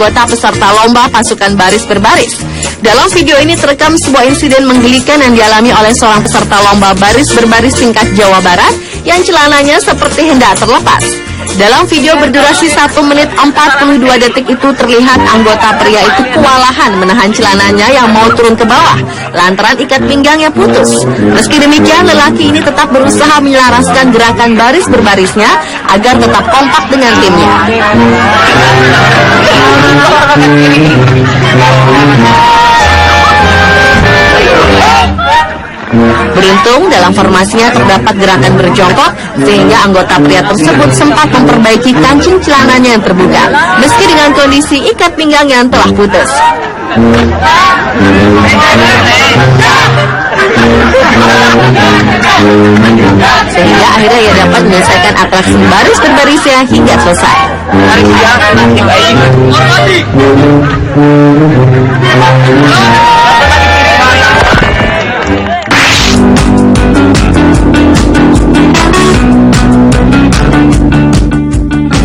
anggota peserta lomba pasukan baris berbaris. Dalam video ini terekam sebuah insiden menggelikan yang dialami oleh seorang peserta lomba baris berbaris tingkat Jawa Barat yang celananya seperti hendak terlepas. Dalam video berdurasi 1 menit 42 detik itu terlihat anggota pria itu kewalahan menahan celananya yang mau turun ke bawah lantaran ikat pinggangnya putus. Meski demikian, lelaki ini tetap berusaha menyelaraskan gerakan baris berbarisnya agar tetap kompak dengan timnya. Beruntung dalam formasinya terdapat gerakan berjongkok sehingga anggota pria tersebut sempat memperbaiki kancing celananya yang terbuka meski dengan kondisi ikat pinggang yang telah putus. Sehingga akhirnya ia dapat menyelesaikan atraksi baris berbarisnya hingga selesai.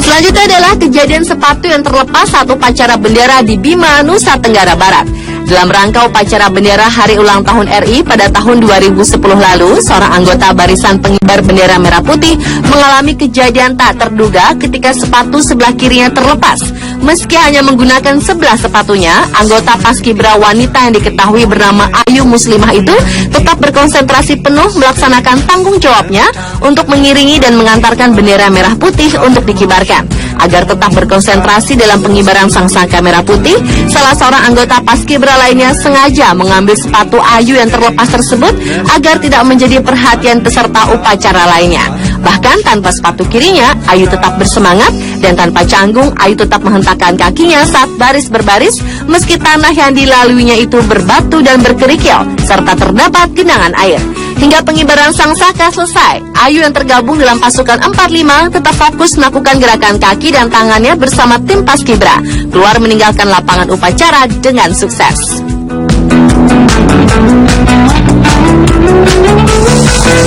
Selanjutnya adalah kejadian sepatu yang terlepas saat upacara bendera di Bima, Nusa Tenggara Barat. Dalam rangka upacara bendera Hari Ulang Tahun RI pada tahun 2010 lalu, seorang anggota barisan pengibar bendera merah putih mengalami kejadian tak terduga ketika sepatu sebelah kirinya terlepas. Meski hanya menggunakan sebelah sepatunya, anggota paskibra wanita yang diketahui bernama Ayu Muslimah itu tetap berkonsentrasi penuh melaksanakan tanggung jawabnya untuk mengiringi dan mengantarkan bendera merah putih untuk dikibarkan. Agar tetap berkonsentrasi dalam pengibaran sangsaka merah putih, salah seorang anggota paskibra lainnya sengaja mengambil sepatu Ayu yang terlepas tersebut agar tidak menjadi perhatian peserta upacara lainnya. Bahkan tanpa sepatu kirinya, Ayu tetap bersemangat dan tanpa canggung, Ayu tetap menghentakkan kakinya saat baris berbaris meski tanah yang dilaluinya itu berbatu dan berkerikil serta terdapat genangan air. Hingga pengibaran sangsaka selesai, Ayu yang tergabung dalam pasukan 45 tetap fokus melakukan gerakan kaki dan tangannya bersama tim paskibra keluar meninggalkan lapangan upacara dengan sukses.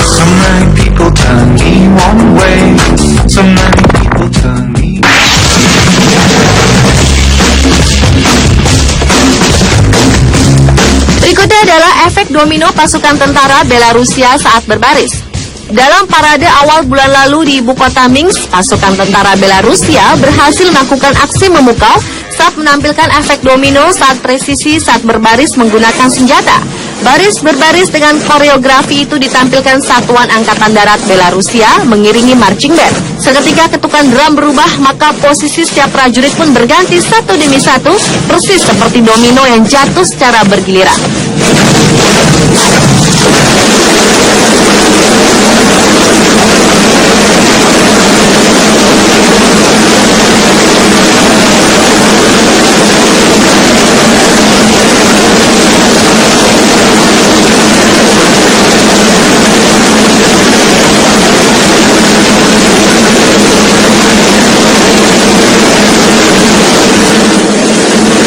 So many people turn me one way. So many people turn me. Berikutnya adalah efek domino pasukan tentara Belarusia saat berbaris. Dalam parade awal bulan lalu di ibu kota Minsk, pasukan tentara Belarusia berhasil melakukan aksi memukau saat menampilkan efek domino saat presisi saat berbaris menggunakan senjata. Baris berbaris dengan koreografi itu ditampilkan Satuan Angkatan Darat Belarusia mengiringi marching band. Seketika ketukan drum berubah, maka posisi setiap prajurit pun berganti satu demi satu, persis seperti domino yang jatuh secara bergiliran.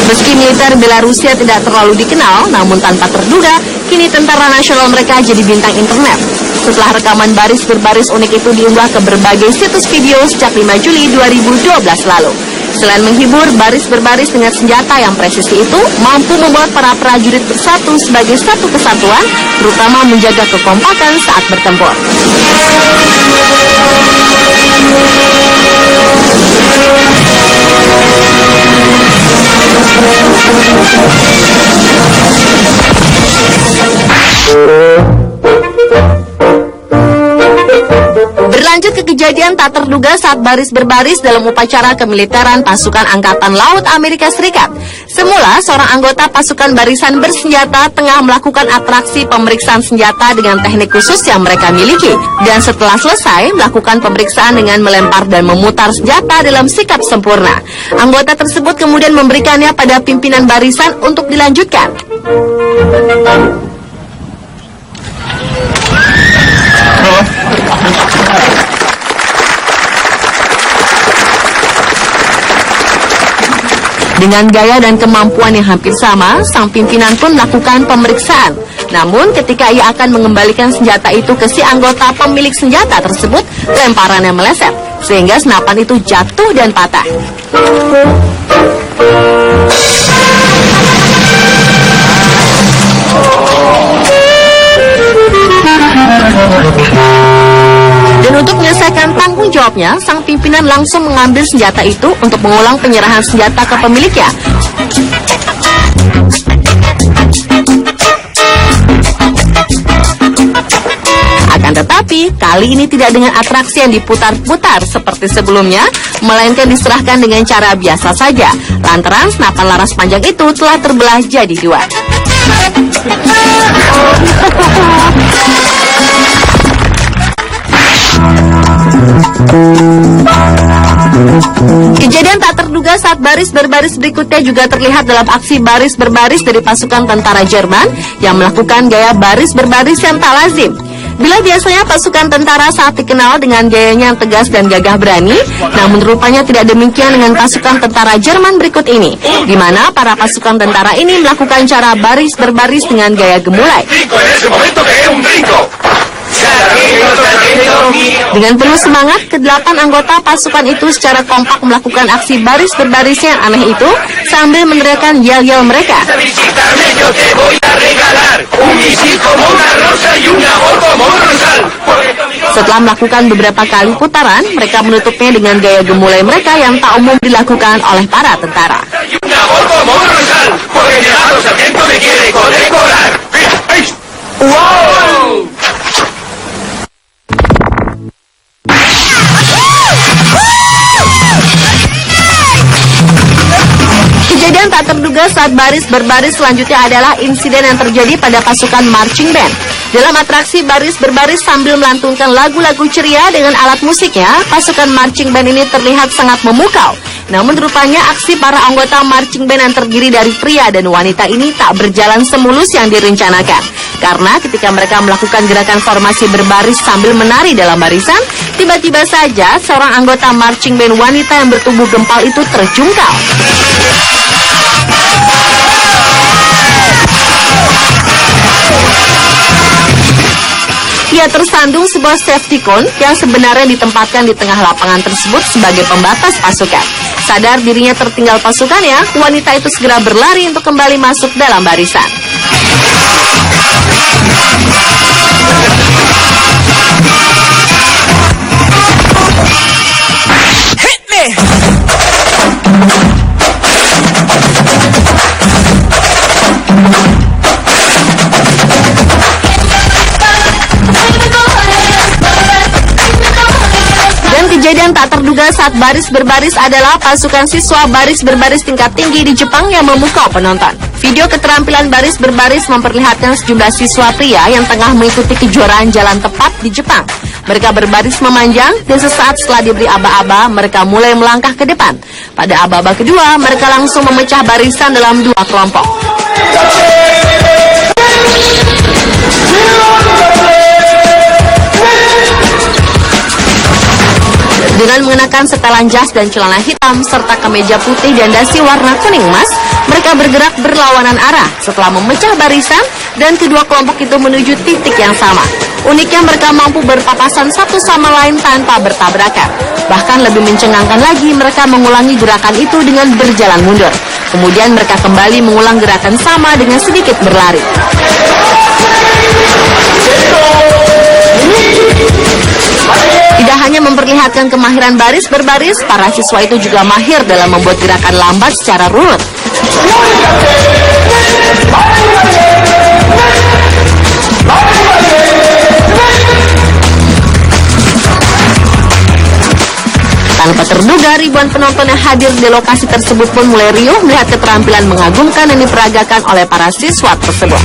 Meski militer Belarusia tidak terlalu dikenal, namun tanpa terduga, kini tentara nasional mereka jadi bintang internet. Setelah rekaman baris berbaris unik itu diunggah ke berbagai situs video sejak 5 Juli 2012 lalu. Selain menghibur, baris berbaris dengan senjata yang presisi itu mampu membuat para prajurit bersatu sebagai satu kesatuan, terutama menjaga kekompakan saat bertempur. Berlanjut ke kejadian tak terduga saat baris berbaris dalam upacara kemiliteran pasukan Angkatan Laut Amerika Serikat. Semula, seorang anggota pasukan barisan bersenjata tengah melakukan atraksi pemeriksaan senjata dengan teknik khusus yang mereka miliki. Dan setelah selesai, melakukan pemeriksaan dengan melempar dan memutar senjata dalam sikap sempurna. Anggota tersebut kemudian memberikannya pada pimpinan barisan untuk dilanjutkan. Dengan gaya dan kemampuan yang hampir sama, sang pimpinan pun melakukan pemeriksaan. Namun ketika ia akan mengembalikan senjata itu ke si anggota pemilik senjata tersebut, lemparannya meleset, sehingga senapan itu jatuh dan patah. menangkapnya, sang pimpinan langsung mengambil senjata itu untuk mengulang penyerahan senjata ke pemiliknya. Akan tetapi, kali ini tidak dengan atraksi yang diputar-putar seperti sebelumnya, melainkan diserahkan dengan cara biasa saja, lantaran senapan laras panjang itu telah terbelah jadi dua. Kejadian tak terduga saat baris berbaris berikutnya juga terlihat dalam aksi baris berbaris dari pasukan tentara Jerman yang melakukan gaya baris berbaris yang tak lazim. Bila biasanya pasukan tentara saat dikenal dengan gayanya yang tegas dan gagah berani, namun rupanya tidak demikian dengan pasukan tentara Jerman berikut ini, di mana para pasukan tentara ini melakukan cara baris berbaris dengan gaya gemulai. Dengan penuh semangat, ke-8 anggota pasukan itu secara kompak melakukan aksi baris berbaris yang aneh itu sambil meneriakkan yel-yel mereka. Setelah melakukan beberapa kali putaran, mereka menutupnya dengan gaya gemulai mereka yang tak umum dilakukan oleh para tentara. Wow! Kejadian tak terduga saat baris berbaris selanjutnya adalah insiden yang terjadi pada pasukan marching band. Dalam atraksi baris berbaris sambil melantunkan lagu-lagu ceria dengan alat musiknya, pasukan marching band ini terlihat sangat memukau. Namun rupanya aksi para anggota marching band yang terdiri dari pria dan wanita ini tak berjalan semulus yang direncanakan. Karena ketika mereka melakukan gerakan formasi berbaris sambil menari dalam barisan, tiba-tiba saja seorang anggota marching band wanita yang bertubuh gempal itu terjungkal. Ia tersandung sebuah safety cone yang sebenarnya ditempatkan di tengah lapangan tersebut sebagai pembatas pasukan. Sadar dirinya tertinggal pasukannya, wanita itu segera berlari untuk kembali masuk dalam barisan. Hit me! Kejadian tak terduga saat baris berbaris adalah pasukan siswa baris berbaris tingkat tinggi di Jepang yang memukau penonton. Video keterampilan baris berbaris memperlihatkan sejumlah siswa pria yang tengah mengikuti kejuaraan jalan tepat di Jepang. Mereka berbaris memanjang dan sesaat setelah diberi aba-aba, mereka mulai melangkah ke depan. Pada aba-aba kedua, mereka langsung memecah barisan dalam dua kelompok. Dengan mengenakan setelan jas dan celana hitam serta kemeja putih dan dasi warna kuning emas, mereka bergerak berlawanan arah setelah memecah barisan dan kedua kelompok itu menuju titik yang sama. Uniknya mereka mampu berpapasan satu sama lain tanpa bertabrakan. Bahkan lebih mencengangkan lagi, mereka mengulangi gerakan itu dengan berjalan mundur. Kemudian mereka kembali mengulang gerakan sama dengan sedikit berlari. Tidak hanya memperlihatkan kemahiran baris berbaris, para siswa itu juga mahir dalam membuat gerakan lambat secara runut. Tanpa terduga, ribuan penonton yang hadir di lokasi tersebut pun mulai riuh melihat keterampilan mengagumkan yang diperagakan oleh para siswa tersebut.